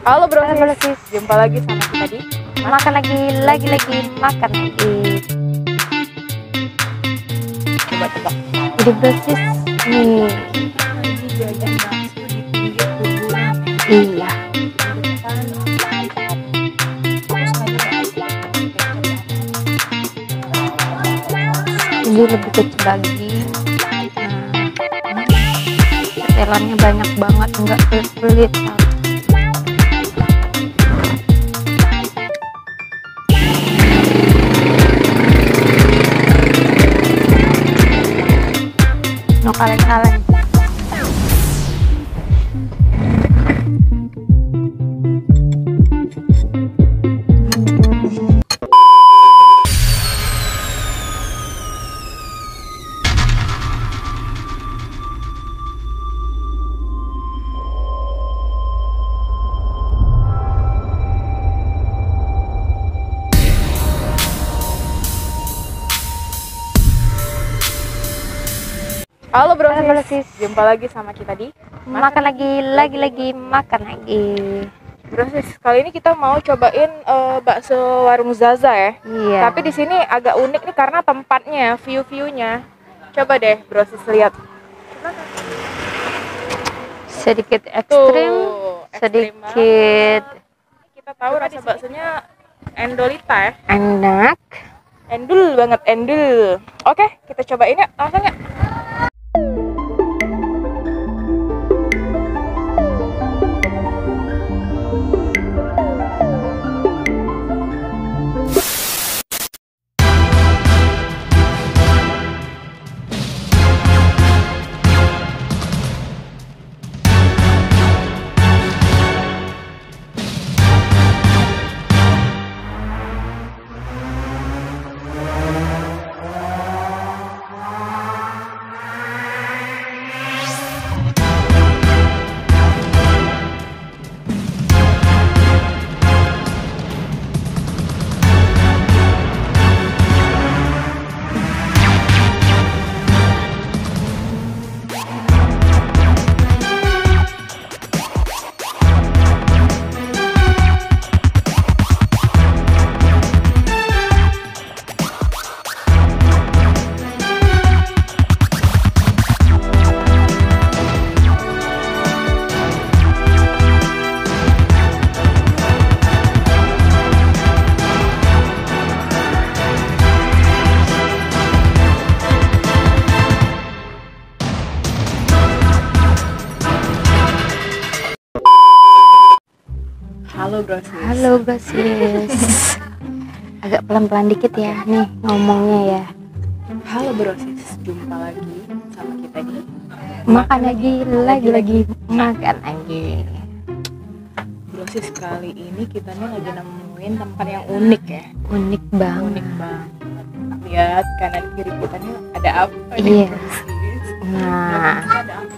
Halo bro, Halo sis, jumpa lagi sama kita di makan lagi makan lagi. Coba tebak. Jadi bro sis, nih Lagi jajan bakso di pinggir kuburan. iya, Depan mantap. Aku sengaja gak kasih kecap ya. ini lebih kecil lagi. Setelannya banyak banget, enggak pelit. No kaleng-kaleng. Halo bro, Halo sis, jumpa lagi sama kita di makan lagi makan lagi. Bro sis, kali ini kita mau cobain bakso warung Zaza ya. Iya. Tapi di sini agak unik nih karena tempatnya, view-viewnya. Coba deh bro sis lihat. Sedikit ekstrim, Tuh, ekstrim sedikit kita tahu rasa baksonya endolita ya. enak. Endul banget, endul. Oke, kita cobain ya, langsung ya. Halo bro sis. Halo bro sis. Agak pelan-pelan dikit ya nih ngomongnya ya. Halo bro sis, jumpa lagi sama kita di Makan lagi makan lagi. Bro sis, kali ini kita nih lagi nemuin tempat yang unik ya. Unik banget. Unik banget. Lihat kanan kiri kita nih ada apa Iya. nih bro sis? Nah, Ada apa?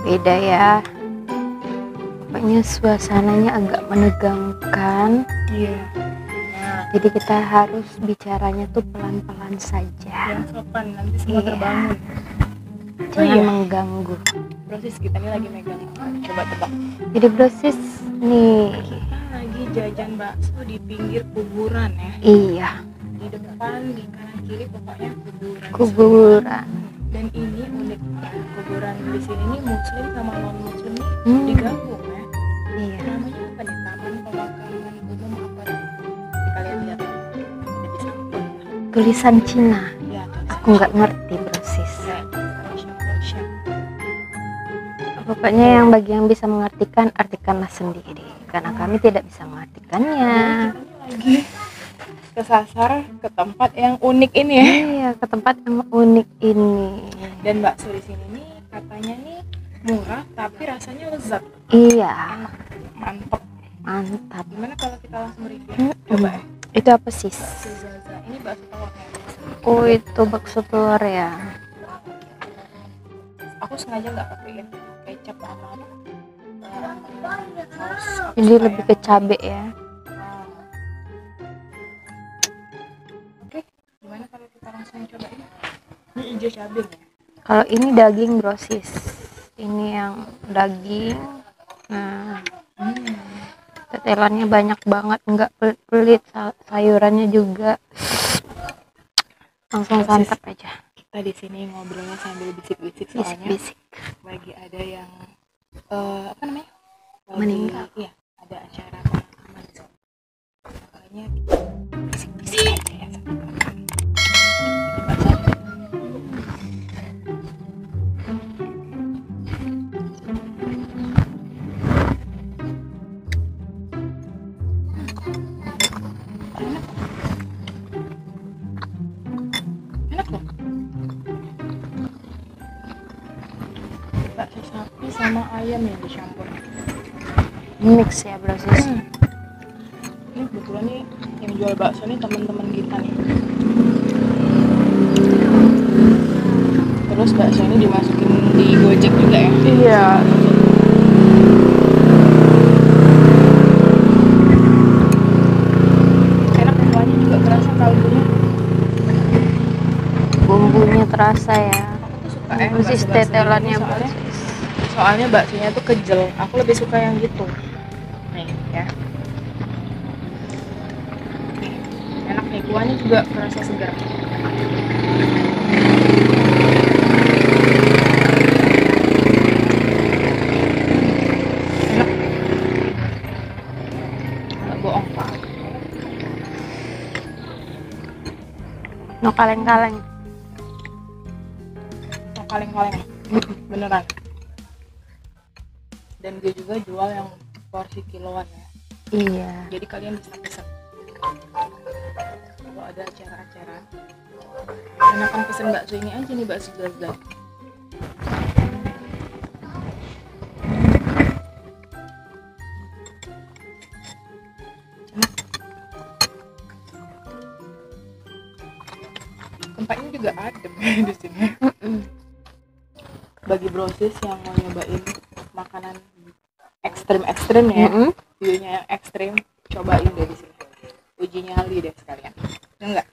beda ya. Pokoknya suasananya agak menegangkan. Iya. Nah, Jadi kita harus bicaranya tuh pelan-pelan saja. yang sopan nanti semua Iya. terbangun. Jangan iya. mengganggu. Bro sis, kita nih lagi megang apa? Coba tebak. Jadi bro sis nih, Kita lagi jajan bakso di pinggir kuburan ya. iya, Di depan, di kanan kiri pokoknya kuburan. kuburan. Dan ini uniknya kuburan di sini nih muslim sama non muslim nih Hmm. digabung ya. Iya. Namanya apa nih? Taman Pemakaman Umum apa nih? Kalian lihat ada di samping. Tulisan Cina. Ya, Aku nggak ngerti bro sis. tulisan. Pokoknya yang bagi yang bisa mengartikan, artikanlah sendiri. Karena kami tidak bisa mengartikannya. Lagi kesasar ke tempat yang unik ini ya. Iya, ke tempat yang unik ini. Dan bakso di sini nih katanya nih murah tapi rasanya lezat. Iya, Mantep. mantap. Gimana kalau kita langsung review? Coba ya. Itu apa sis? Bakso Zaza. Ini bakso telurnya. Oh, itu bakso telur ya. Aku sengaja nggak pakein kecap sama saus. Jadi lebih ke cabe ya. Oke, gimana kalau kita langsung cobain? Ini hijau cabai ya. Kalau ini daging bro sis. ini yang daging. Nah, tetelannya banyak banget, nggak pelit, sayurannya juga. Langsung santap aja. Kita di sini ngobrolnya sambil bisik-bisik soalnya Bisik-bisik. lagi ada yang apa namanya? Meninggal. Iya, ada acara pemakaman. Makanya bisik-bisik aja ya. Enak loh. Bakso sapi sama ayam yang dicampur. Mix ya bro sis. Ini kebetulan nih yang jual bakso nih teman-teman kita nih. Terus bakso ini dimasukin di Gojek juga ya? Iya. Enak, kuahnya juga kerasa, kaldunya. Bumbunya terasa ya. Aku tuh suka Sis bakso-bakso tetelannya gini, bro. soalnya baksonya tuh kejel. Aku lebih suka yang gitu. Nih ya. Nih, enak nih, kuahnya juga kerasa segar. Enak. Nggak bohong pak. No kaleng-kaleng. Oh, kaleng-kaleng. Beneran. Dan dia juga jual yang porsi kiloan ya. Iya. Jadi kalian bisa pesan kalau ada acara-acara. Enakan pesen bakso ini aja nih, bakso Zaza. Tempatnya juga adem di sini. Bagi brosis yang mau nyobain makanan ekstrim ya, view-nya yang ekstrim, cobain deh di sini. Uji nyali deh sekalian. Enggak.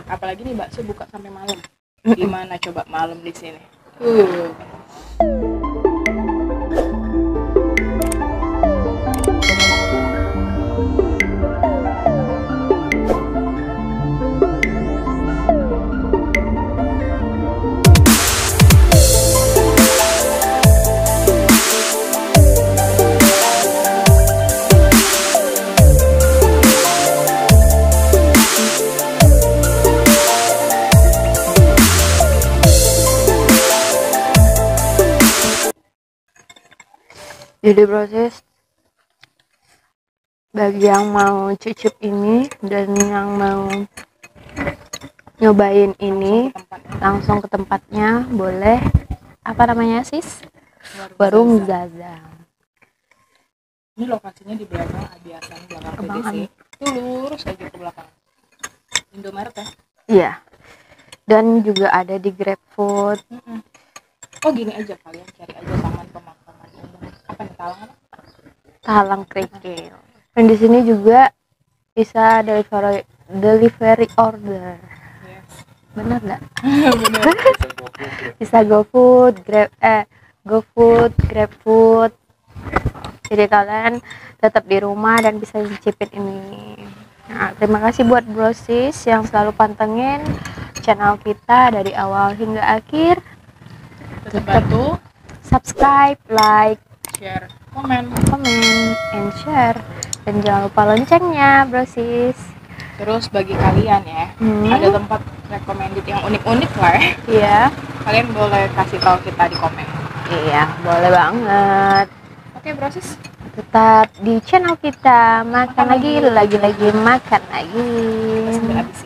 Apalagi nih bakso buka sampai malam. Gimana coba malam di sini? Jadi proses bagi yang mau cicip ini dan yang mau nyobain ini langsung ke tempatnya boleh. Apa namanya sis? Warung Zaza. Ini lokasinya di belakang Abiasan, belakang Abang PDC. Itu lurus aja ke belakang. Indomaret ya? Iya. Dan juga ada di GrabFood. Oh gini aja, kalian cari aja taman pemakaman umum. Apa nih, Talang apa? Talang Kerikil. Dan di sini juga bisa delivery order. Yes. Bener nggak? Bener. Bisa GoFood, GrabFood. Jadi kalian tetap di rumah dan bisa nyicipin ini. Nah, terima kasih buat brosis yang selalu pantengin channel kita dari awal hingga akhir. Tetap bantu, Subscribe, like, share, komen. and share. Dan jangan lupa loncengnya, brosis. Terus bagi kalian ya, ada tempat recommended yang unik-unik lah ya. Iya. Kalian boleh kasih tahu kita di komen. Iya, boleh banget. Oke, brosis. Tetap di channel kita makan lagi makan lagi. Sambil habis